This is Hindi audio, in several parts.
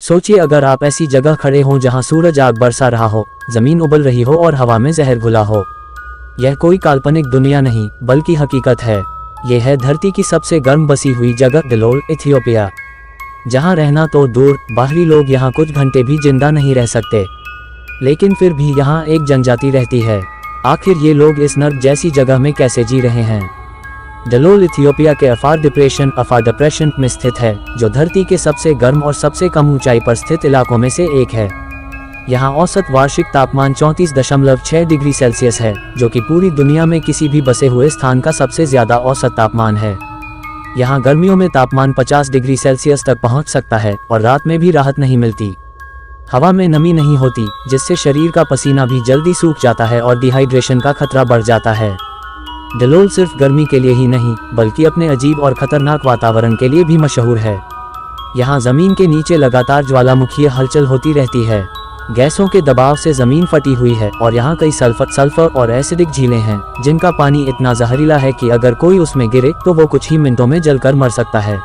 सोचिए अगर आप ऐसी जगह खड़े हों जहां सूरज आग बरसा रहा हो, जमीन उबल रही हो और हवा में जहर घुला हो। यह कोई काल्पनिक दुनिया नहीं बल्कि हकीकत है। यह है धरती की सबसे गर्म बसी हुई जगह डलोल, इथियोपिया। जहां रहना तो दूर, बाहरी लोग यहां कुछ घंटे भी जिंदा नहीं रह सकते, लेकिन फिर भी यहां एक जनजाति रहती है। आखिर ये लोग इस नर्क जैसी जगह में कैसे जी रहे हैं? डलोल इथियोपिया के अफार डिप्रेशन में स्थित है, जो धरती के सबसे गर्म और सबसे कम ऊंचाई पर स्थित इलाकों में से एक है। यहाँ औसत वार्षिक तापमान 34.6 डिग्री सेल्सियस है, जो कि पूरी दुनिया में किसी भी बसे हुए स्थान का सबसे ज्यादा औसत तापमान है। यहाँ गर्मियों में तापमान 50 डिग्री सेल्सियस तक पहुँच सकता है और रात में भी राहत नहीं मिलती। हवा में नमी नहीं होती, जिससे शरीर का पसीना भी जल्दी सूख जाता है और डिहाइड्रेशन का खतरा बढ़ जाता है। डलोल सिर्फ गर्मी के लिए ही नहीं बल्कि अपने अजीब और खतरनाक वातावरण के लिए भी मशहूर है। यहाँ जमीन के नीचे लगातार ज्वालामुखीय हलचल होती रहती है। गैसों के दबाव से जमीन फटी हुई है और यहाँ कई सल्फर और एसिडिक झीलें हैं, जिनका पानी इतना जहरीला है कि अगर कोई उसमें गिरे तो वो कुछ ही मिनटों में जलकर मर सकता है।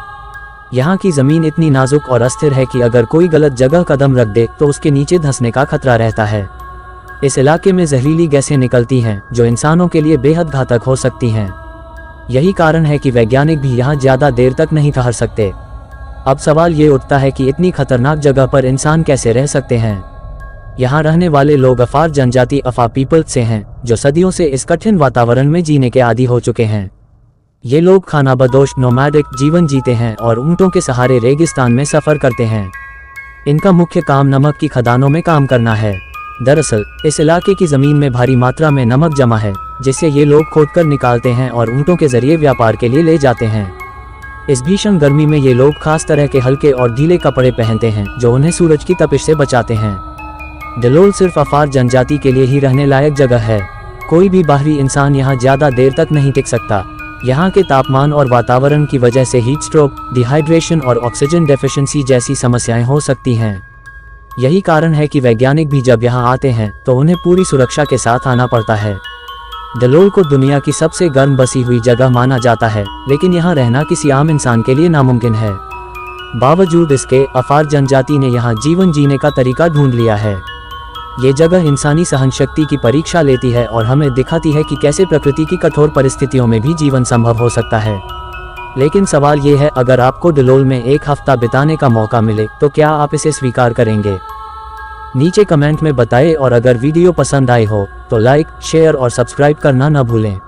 यहाँ की जमीन इतनी नाजुक और अस्थिर है कि अगर कोई गलत जगह कदम रख दे तो उसके नीचे धंसने का खतरा रहता है। इस इलाके में जहरीली गैसें निकलती हैं जो इंसानों के लिए बेहद घातक हो सकती हैं। यही कारण है कि वैज्ञानिक भी यहाँ ज्यादा देर तक नहीं ठहर सकते। अब सवाल ये उठता है कि इतनी खतरनाक जगह पर इंसान कैसे रह सकते हैं? यहाँ रहने वाले लोग अफार जनजाति अफा पीपल से हैं, जो सदियों से इस कठिन वातावरण में जीने के आदी हो चुके हैं। ये लोग खानाबदोश नोमैडिक जीवन जीते हैं और ऊंटों के सहारे रेगिस्तान में सफर करते हैं। इनका मुख्य काम नमक की खदानों में काम करना है। दरअसल इस इलाके की जमीन में भारी मात्रा में नमक जमा है, जिसे ये लोग खोदकर निकालते हैं और ऊंटों के जरिए व्यापार के लिए ले जाते हैं। इस भीषण गर्मी में ये लोग खास तरह के हल्के और ढीले कपड़े पहनते हैं जो उन्हें सूरज की तपिश से बचाते हैं। डलोल सिर्फ अफार जनजाति के लिए ही रहने लायक जगह है। कोई भी बाहरी इंसान यहाँ ज्यादा देर तक नहीं टिक सकता। यहाँ के तापमान और वातावरण की वजह से हीट स्ट्रोक, डिहाइड्रेशन और ऑक्सीजन डेफिशिएंसी जैसी समस्याएं हो सकती हैं। यही कारण है कि वैज्ञानिक भी जब यहाँ आते हैं तो उन्हें पूरी सुरक्षा के साथ आना पड़ता है। डलोल को दुनिया की सबसे गर्म बसी हुई जगह माना जाता है, लेकिन यहाँ रहना किसी आम इंसान के लिए नामुमकिन है। बावजूद इसके अफार जनजाति ने यहाँ जीवन जीने का तरीका ढूंढ लिया है। ये जगह इंसानी सहनशक्ति की परीक्षा लेती है और हमें दिखाती है कि कैसे प्रकृति की कठोर परिस्थितियों में भी जीवन संभव हो सकता है। लेकिन सवाल ये है, अगर आपको डलोल में एक हफ्ता बिताने का मौका मिले तो क्या आप इसे स्वीकार करेंगे? नीचे कमेंट में बताएं और अगर वीडियो पसंद आई हो तो लाइक, शेयर और सब्सक्राइब करना न भूलें।